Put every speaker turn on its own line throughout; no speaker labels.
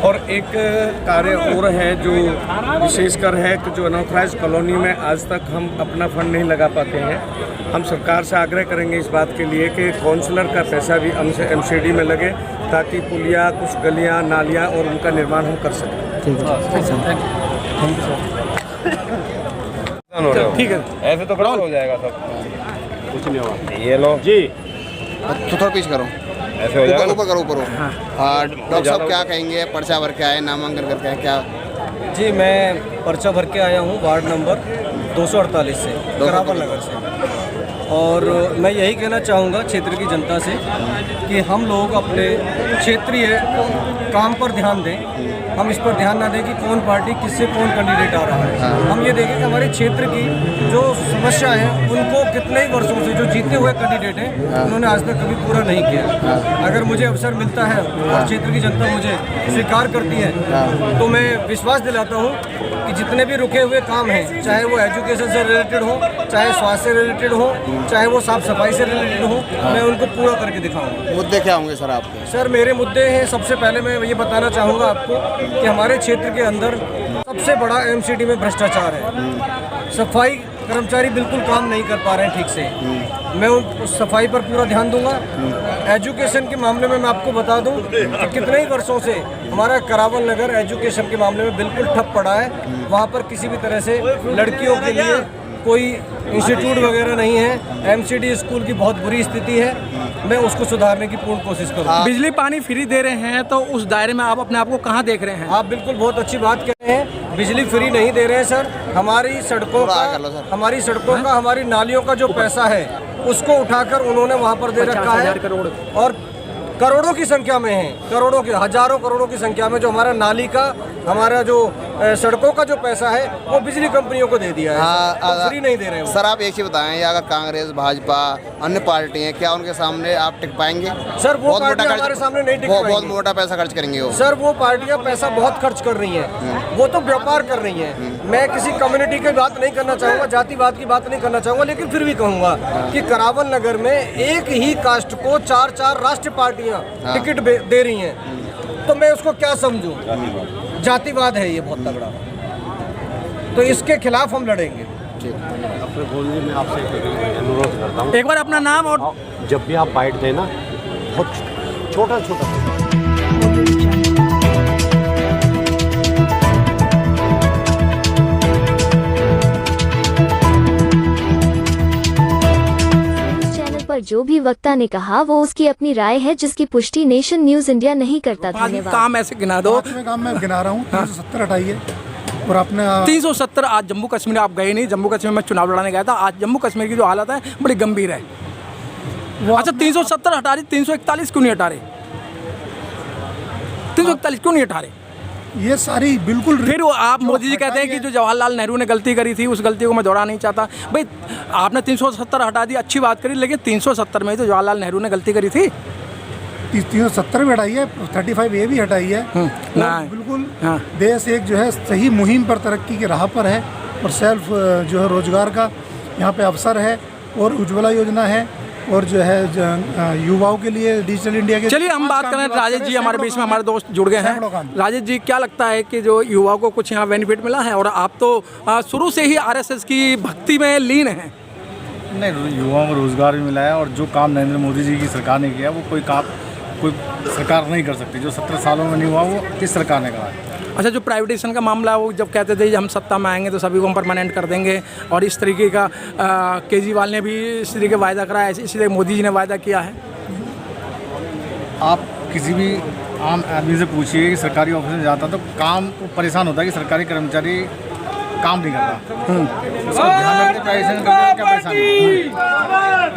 और एक कार्य और है जो विशेषकर है कि जो अनऑथराइज कॉलोनी में आज तक हम अपना फंड नहीं लगा पाते हैं। हम सरकार से आग्रह करेंगे इस बात के लिए कि काउंसलर का पैसा भी हमसे MCD में लगे ताकि पुलिया, कुछ गलियां, नालियां और उनका निर्माण हम कर सकें।
ठीक है,
ऐसे तो खड़ा हो जाएगा सब, कुछ नहीं होगा। ये लो जी,
तो थोड़ा पीछे करो,
ऐसे हो जाएगा।
ऊपर करो, ऊपर हो। डॉक्टर साहब क्या कहेंगे, पर्चा भर के आए, नामांकन करके आए, क्या?
जी, मैं पर्चा भर के आया हूँ वार्ड नंबर 248 से, करावल नगर से। और मैं यही कहना चाहूँगा क्षेत्र की जनता से कि हम लोग अपने क्षेत्रीय काम पर ध्यान दें। हम इस पर ध्यान ना दें कि कौन पार्टी किससे कौन कैंडिडेट आ रहा है। हम ये देखें कि हमारे क्षेत्र की जो समस्या है उनको कितने ही वर्षों से जो जीते हुए कैंडिडेट हैं उन्होंने आज तक कभी पूरा नहीं किया। अगर मुझे अवसर मिलता है और क्षेत्र की जनता मुझे स्वीकार करती है तो मैं विश्वास दिलाता हूँ कि जितने भी रुके हुए काम हैं, चाहे वो एजुकेशन से रिलेटेड हो, चाहे स्वास्थ्य से रिलेटेड हो, चाहे वो साफ सफाई से रिलेटेड हो, मैं उनको पूरा करके दिखाऊंगा।
मुद्दे क्या होंगे सर आपके?
सर, मेरे मुद्दे हैं, सबसे पहले मैं ये बताना चाहूँगा आपको कि हमारे क्षेत्र के अंदर सबसे बड़ा MCD में भ्रष्टाचार है। सफाई कर्मचारी बिल्कुल काम नहीं कर पा रहे हैं ठीक से। मैं उस सफाई पर पूरा ध्यान दूंगा। एजुकेशन के मामले में मैं आपको बता दूं कि कितने ही वर्षों से हमारा करावल नगर एजुकेशन के मामले में बिल्कुल ठप पड़ा है। वहाँ पर किसी भी तरह से लड़कियों के लिए कोई इंस्टीट्यूट वगैरह नहीं है। MCD स्कूल की बहुत बुरी स्थिति है, मैं उसको सुधारने की पूर्ण कोशिश करूँगा।
बिजली पानी फ्री दे रहे हैं तो उस दायरे में आप अपने आप को कहाँ देख रहे हैं?
आप बिल्कुल बहुत अच्छी बात कह रहे हैं। बिजली फ्री नहीं दे रहे हैं सर। हमारी सड़कों का हमारी नालियों का जो पैसा है उसको उठाकर उन्होंने वहाँ पर दे रखा है और करोड़ों की संख्या में है, करोड़ों की, हजारों करोड़ों की संख्या में जो हमारा नाली का, हमारा जो सड़कों का जो पैसा है वो बिजली कंपनियों को दे दिया है। फ्री नहीं दे रहे हैं
सर। आप एक ही बताएं, अगर कांग्रेस, भाजपा, अन्य पार्टी हैं, क्या उनके सामने आप टिक पाएंगे?
सर, वो पार्टियां हमारे सामने नहीं टिक पाएंगी।
बहुत मोटा पैसा खर्च करेंगे वो।
सर, वो पार्टियां पैसा बहुत खर्च कर रही हैं, वो तो व्यापार कर रही हैं। मैं किसी कम्युनिटी की बात नहीं करना चाहूँगा, जातिवाद की बात नहीं करना चाहूँगा, लेकिन फिर भी कहूँगा कि करावल नगर में एक ही कास्ट को 4-4 राष्ट्रीय पार्टियाँ टिकट दे रही हैं, तो मैं उसको क्या समझूं? जातिवाद है ये बहुत तगड़ा, तो इसके खिलाफ हम लड़ेंगे।
अपने बोलने में आपसे अनुरोध करता हूँ,
एक बार अपना नाम और
जब भी आप बाइट दें ना, बहुत छोटा छोटा।
पर जो भी वक्ता ने कहा वो उसकी अपनी राय है जिसकी पुष्टि नेशन न्यूज इंडिया नहीं करता। धन्यवाद।
काम ऐसे गिना दो।
काम मैं गिना रहा हूँ, 370 हटाइए। और आपने
370 आज जम्मू कश्मीर आप गए नहीं, जम्मू कश्मीर में चुनाव लड़ाने गया था। आज जम्मू कश्मीर की जो हालत है बड़ी गंभीर है। अच्छा, 370 हटा रही, 341 क्यों नहीं हटा रहे? 341 क्यों नहीं हटा रहे?
ये सारी बिल्कुल।
फिर वो आप मोदी जी कहते हैं कि जो जवाहरलाल नेहरू ने गलती करी थी उस गलती को मैं दोहरा नहीं चाहता। भाई, आपने 370 हटा दी, अच्छी बात करी, लेकिन 370 में तो जवाहरलाल नेहरू ने गलती करी थी।
370 में हटाई है, 35 ये भी हटाई है। बिल्कुल देश एक जो है सही मुहिम पर, तरक्की की राह पर है और सेल्फ जो है रोजगार का यहाँ पे अवसर है और उज्ज्वला योजना है और जो है युवाओं के लिए डिजिटल इंडिया के।
चलिए हम बात करें, राजेश जी हमारे बीच में, हमारे दोस्त जुड़ गए हैं। राजेश जी, क्या लगता है कि जो युवाओं को कुछ यहाँ बेनिफिट मिला है? और आप तो शुरू से ही RSS की भक्ति में लीन हैं।
नहीं, युवाओं को रोजगार भी मिला है और जो काम नरेंद्र मोदी जी की सरकार ने किया वो कोई सरकार नहीं कर सकती। जो 17 सालों में नहीं हुआ वो किस सरकार ने करा है।
अच्छा, जो प्राइवेटाइजेशन का मामला है वो जब कहते थे हम सत्ता में आएंगे तो सभी को हम परमानेंट कर देंगे, और इस तरीके का केजरीवाल ने भी इस तरीके का वायदा कराया, इसलिए मोदी जी ने वायदा किया है।
आप किसी भी आम आदमी से पूछिए कि सरकारी ऑफिस में जाता तो काम को परेशान होता है कि सरकारी कर्मचारी काम नहीं करता। उसको ध्यान रखते प्राइवेटाइजेशन करना क्या परेशानी।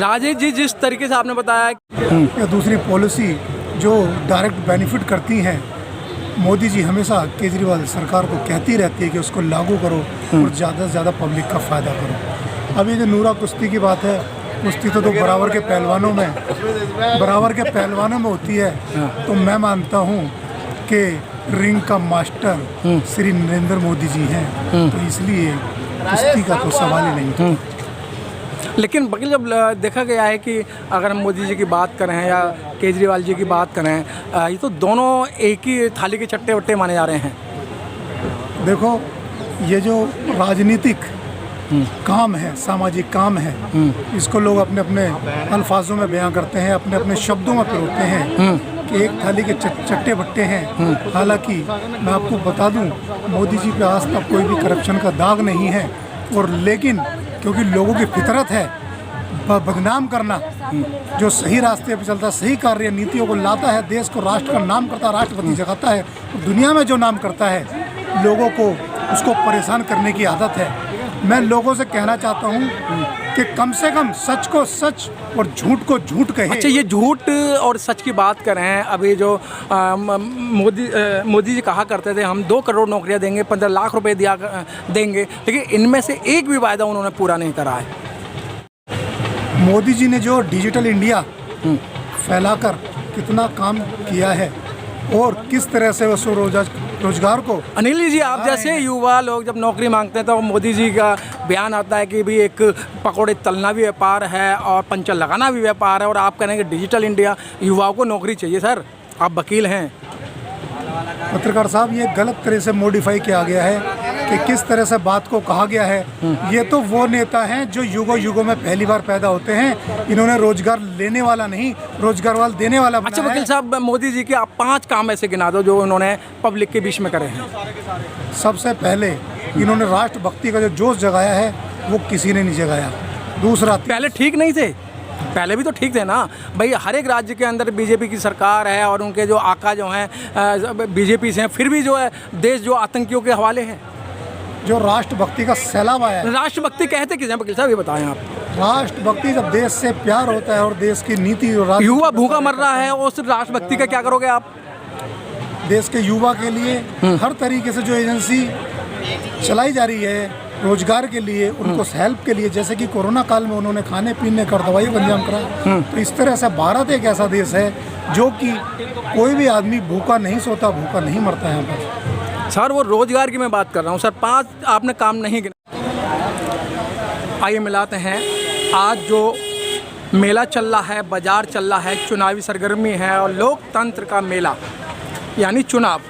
राजेश जी, जिस तरीके से आपने बताया,
दूसरी पॉलिसी जो डायरेक्ट बेनिफिट करती हैं, मोदी जी हमेशा केजरीवाल सरकार को कहती रहती है कि उसको लागू करो और ज़्यादा से ज़्यादा पब्लिक का फ़ायदा करो। अब ये जो नूरा कुश्ती की बात है, कुश्ती तो बराबर के पहलवानों में होती है, तो मैं मानता हूँ कि रिंग का मास्टर श्री नरेंद्र मोदी जी हैं, तो इसलिए कुश्ती का तो सवाल ही नहीं।
लेकिन वकील जब देखा गया है कि अगर हम मोदी जी की बात करें या केजरीवाल जी की बात करें, ये तो दोनों एक ही थाली के चट्टे वट्टे माने जा रहे हैं।
देखो, ये जो राजनीतिक काम है, सामाजिक काम है, इसको लोग अपने अपने अल्फाजों में बयां करते हैं, अपने अपने शब्दों में पिरोते हैं कि एक थाली के चट्टे बट्टे हैं। हालांकि मैं आपको बता दूं, मोदी जी पे आज तक कोई भी करप्शन का दाग नहीं है, और लेकिन क्योंकि लोगों की फितरत है बदनाम करना, जो सही रास्ते पर चलता, सही कार्य नीतियों को लाता है, देश को राष्ट्र का नाम करता, राष्ट्रपति जगाता है, दुनिया में जो नाम करता है, लोगों को उसको परेशान करने की आदत है। मैं लोगों से कहना चाहता हूं कि कम से कम सच को सच और झूठ को झूठ कहे।
अच्छा, ये झूठ और सच की बात करें, अभी जो मोदी जी कहा करते थे हम 2 करोड़ नौकरियां देंगे, 15 लाख रुपए देंगे, लेकिन इनमें से एक भी वायदा उन्होंने पूरा नहीं करा है।
मोदी जी ने जो डिजिटल इंडिया फैलाकर कितना काम किया है और किस तरह से वो रोजगार को।
अनिल जी, आप जैसे युवा लोग जब नौकरी मांगते हैं तो मोदी जी का बयान आता है कि भी एक पकौड़े तलना भी व्यापार है और पंचर लगाना भी व्यापार है, और आप कह रहे हैं कि डिजिटल इंडिया, युवाओं को नौकरी चाहिए। सर, आप वकील हैं।
पत्रकार साहब, ये गलत तरह से मॉडिफाई किया गया है कि किस तरह से बात को कहा गया है। ये तो वो नेता हैं जो युगों युगों में पहली बार पैदा होते हैं। इन्होंने रोजगार लेने वाला नहीं, रोजगार वाला देने वाला बनाया।
अच्छा वकील साहब, मोदी जी के आप 5 काम ऐसे गिना दो जो उन्होंने पब्लिक के बीच में करे हैं।
सबसे पहले इन्होंने राष्ट्रभक्ति का जो जोश जगाया है वो किसी ने नहीं जगाया। दूसरा,
पहले ठीक नहीं थे, पहले भी तो ठीक थे ना भाई। हर एक राज्य के अंदर बीजेपी की सरकार है और उनके जो आका जो हैं बीजेपी से हैं, फिर भी जो है देश जो आतंकियों के हवाले है।
जो राष्ट्रभक्ति का सैलाब आया है।
राष्ट्रभक्ति कहते किसे वकील साहब, ये बताएं आप।
राष्ट्रभक्ति, जब देश से प्यार होता है और देश की नीति और
युवा भूखा मर रहा है, उस राष्ट्रभक्ति का क्या करोगे आप?
देश के युवा के लिए हर तरीके से जो एजेंसी चलाई जा रही है रोजगार के लिए, उनको हेल्प के लिए, जैसे कि कोरोना काल में उन्होंने खाने पीने का दवाइयों का इंतजाम करा। तो इस तरह से भारत एक ऐसा देश है जो कि कोई भी आदमी भूखा नहीं सोता, भूखा नहीं मरता है यहाँ पर।
सर, वो रोजगार की मैं बात कर रहा हूँ। सर, 5 आपने काम नहीं गिना। आइए मिलाते हैं। आज जो मेला चल रहा है, बाजार चल रहा है, चुनावी सरगर्मी है और लोकतंत्र का मेला यानी चुनाव।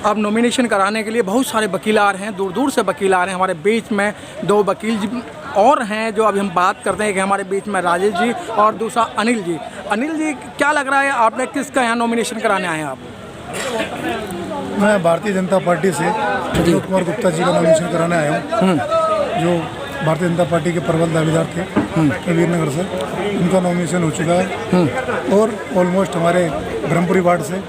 अब नॉमिनेशन कराने के लिए बहुत सारे वकील आ रहे हैं, दूर दूर से वकील आ रहे हैं। हमारे बीच में 2 वकील और हैं जो अभी हम बात करते हैं कि हमारे बीच में राजेश जी और दूसरा अनिल जी। अनिल जी, क्या लग रहा है आपने किसका यहाँ नॉमिनेशन कराने आए हैं आप?
मैं भारतीय जनता पार्टी से विनोद कुमार गुप्ता जी का नॉमिनेशन कराने आया हूँ, जो भारतीय जनता पार्टी के प्रबल दावेदार थे कबीर नगर से। उनका नॉमिनेशन हो चुका है और ऑलमोस्ट हमारे ब्रह्मपुरी वार्ड से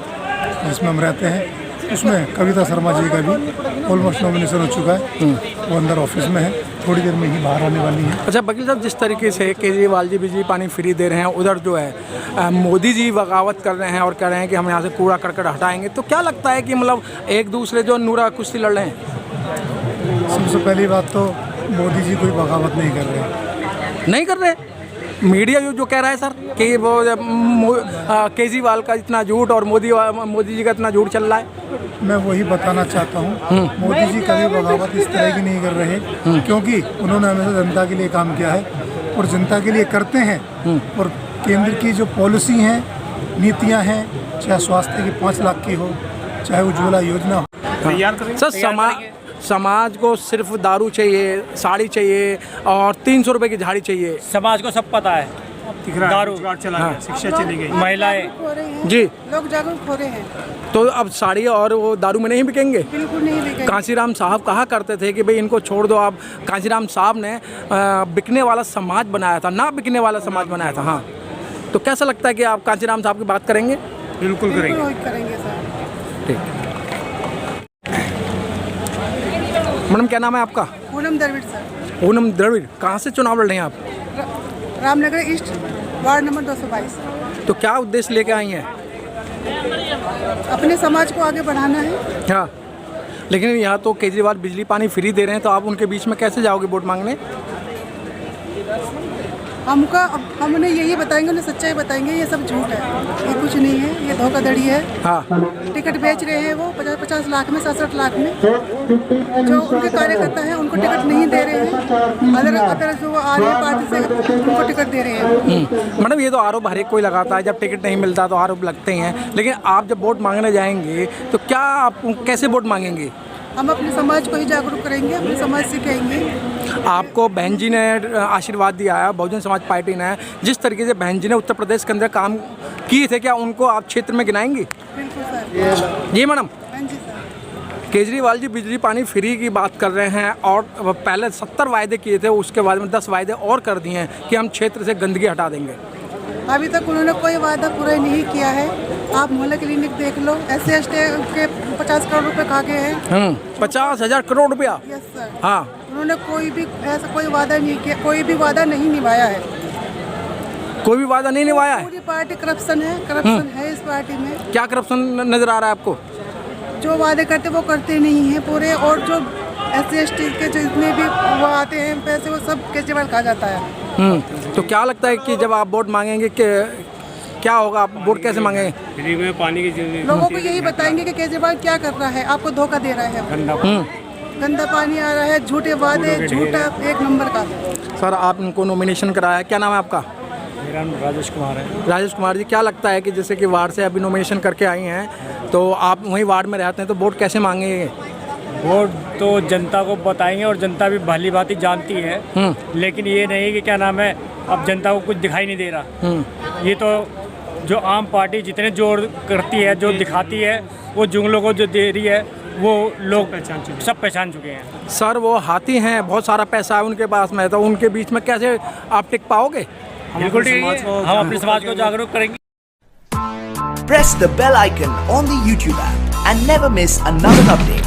जिसमें हम रहते हैं उसमें कविता शर्मा जी का भी ऑलमोस्ट नॉमिनेशन हो चुका है। वो अंदर ऑफिस में है, थोड़ी देर में ही बाहर आने वाली है।
अच्छा वकील साहब, जिस तरीके से केजरीवाल जी बिजली पानी फ्री दे रहे हैं, उधर जो है मोदी जी बगावत कर रहे हैं और कह रहे हैं कि हम यहाँ से कूड़ा करकट हटाएंगे, तो क्या लगता है कि मतलब एक दूसरे जो नूरा कुश्ती लड़ रहे हैं?
सबसे पहली बात तो मोदी जी कोई बगावत नहीं कर रहे।
नहीं कर रहे? मीडिया जो कह रहा है सर कि वो केजरीवाल का इतना झूठ और मोदी जी का इतना झूठ चल रहा है।
मैं वही बताना चाहता हूँ, मोदी जी कभी बगावत इस तरह की नहीं कर रहे, क्योंकि उन्होंने हमेशा जनता के लिए काम किया है और जनता के लिए करते हैं। और केंद्र की जो पॉलिसी हैं, नीतियाँ हैं, चाहे स्वास्थ्य की 5 लाख की हो, चाहे उज्ज्वला योजना हो।
सर, समाज को सिर्फ दारू चाहिए, साड़ी चाहिए और 300 रुपए की झाड़ी चाहिए।
समाज को सब पता है, दारू चला, शिक्षा चली गई, महिलाएं
जी,
लोग जागरूक हो रहे हैं।
तो अब साड़ी और वो दारू में नहीं बिकेंगे?
बिल्कुल नहीं बिकेंगे।
कांशीराम साहब कहा करते थे कि भाई इनको छोड़ दो आप। कांशीराम साहब ने बिकने वाला समाज बनाया था, ना बिकने वाला समाज बनाया था। हाँ, तो कैसा लगता है कि आप कांशीराम साहब की बात करेंगे?
बिल्कुल
करेंगे सर।
ठीक। मैडम, क्या नाम है आपका?
पूनम द्रविड़ सर।
पूनम द्रविड़, कहाँ से चुनाव लड़ रहे हैं आप?
Ramnagar east, ward number 222।
तो क्या उद्देश्य लेके आई हैं?
अपने समाज को आगे बढ़ाना है।
हाँ, लेकिन यहाँ तो केजरीवाल बिजली पानी फ्री दे रहे हैं, तो आप उनके बीच में कैसे जाओगे वोट मांगने?
हमने यही बताएंगे, उन्हें सच्चाई बताएंगे, ये सब झूठ है, ये कुछ नहीं है, ये धोखाधड़ी है।
हाँ,
टिकट बेच रहे हैं वो 50-50 लाख में, 67 लाख में। जो उनके कार्यकर्ता हैं उनको टिकट नहीं दे रहे हैं, अदर जो आ रहे हैं पार्टी से उनको टिकट दे रहे हैं।
मैडम ये तो आरोप हर एक कोई लगाता है, जब टिकट नहीं मिलता तो आरोप लगते हैं, लेकिन आप जब वोट मांगने जाएंगे तो क्या आप कैसे वोट मांगेंगे?
हम अपने समाज को ही जागरूक करेंगे, अपने समाज से कहेंगे।
आपको बहन जी ने आशीर्वाद दिया है, बहुजन समाज पार्टी ने, जिस तरीके से बहन जी ने उत्तर प्रदेश के अंदर काम किए थे, क्या उनको आप क्षेत्र में गिनाएंगे?
बिल्कुल सर।
जी मैडम।
हाँ जी सर।
केजरीवाल जी बिजली पानी फ्री की बात कर रहे हैं और पहले 70 वायदे किए थे, उसके बाद में 10 वायदे और कर दिए हैं कि हम क्षेत्र से गंदगी हटा देंगे।
अभी तक उन्होंने कोई वादा पूरा नहीं किया है। आप मोहल्ला क्लिनिक देख लो, SC/ST के 50 करोड़ रुपए खा गए हैं।
50,000 करोड़ रुपया।
Yes sir.
हाँ,
उन्होंने कोई भी ऐसा कोई वादा नहीं किया, कोई भी वादा नहीं निभाया है।
कोई भी वादा नहीं निभाया है।
पूरी पार्टी करप्शन है, करप्शन है इस पार्टी में।
क्या करप्शन नजर आ रहा है आपको?
जो वादे करते वो करते नहीं हैं पूरे, और जो SC/ST के जितने भी वो आते हैं पैसे, वो सब केजरीवाल खा जाता है।
तो क्या लगता है कि जब आप वोट मांगेंगे कि क्या होगा, आप वोट कैसे मांगेंगे?
फ्री में पानी की
लोगों को यही बताएंगे कि केजरीवाल क्या कर रहा है, आपको धोखा दे रहा है। गंदा पानी आ रहा है, झूठे वादे, झूठा एक नंबर का।
सर आपको नॉमिनेशन कराया, क्या नाम है आपका?
मेरा नाम राजेश कुमार है।
राजेश कुमार जी, क्या लगता है कि जैसे कि वार्ड से अभी नॉमिनेशन करके आई हैं, तो आप वहीं वार्ड में रहते हैं, तो वोट कैसे मांगेंगे?
वोट तो जनता को बताएंगे और जनता भी भली भांति जानती है, लेकिन ये नहीं कि क्या नाम है, अब जनता को कुछ दिखाई नहीं दे रहा। ये तो जो आम पार्टी जितने जोर करती है, जो दिखाती है, वो जुमलों को जो दे रही है, वो लोग सब पहचान चुके हैं।
सर वो हाथी हैं, बहुत सारा पैसा है उनके पास में, तो उनके बीच में कैसे आप टिक पाओगे?
बिल्कुल ठीक है, हम अपने समाज को जागरूक करेंगे।
Press the bell icon on the YouTube app and never miss another update.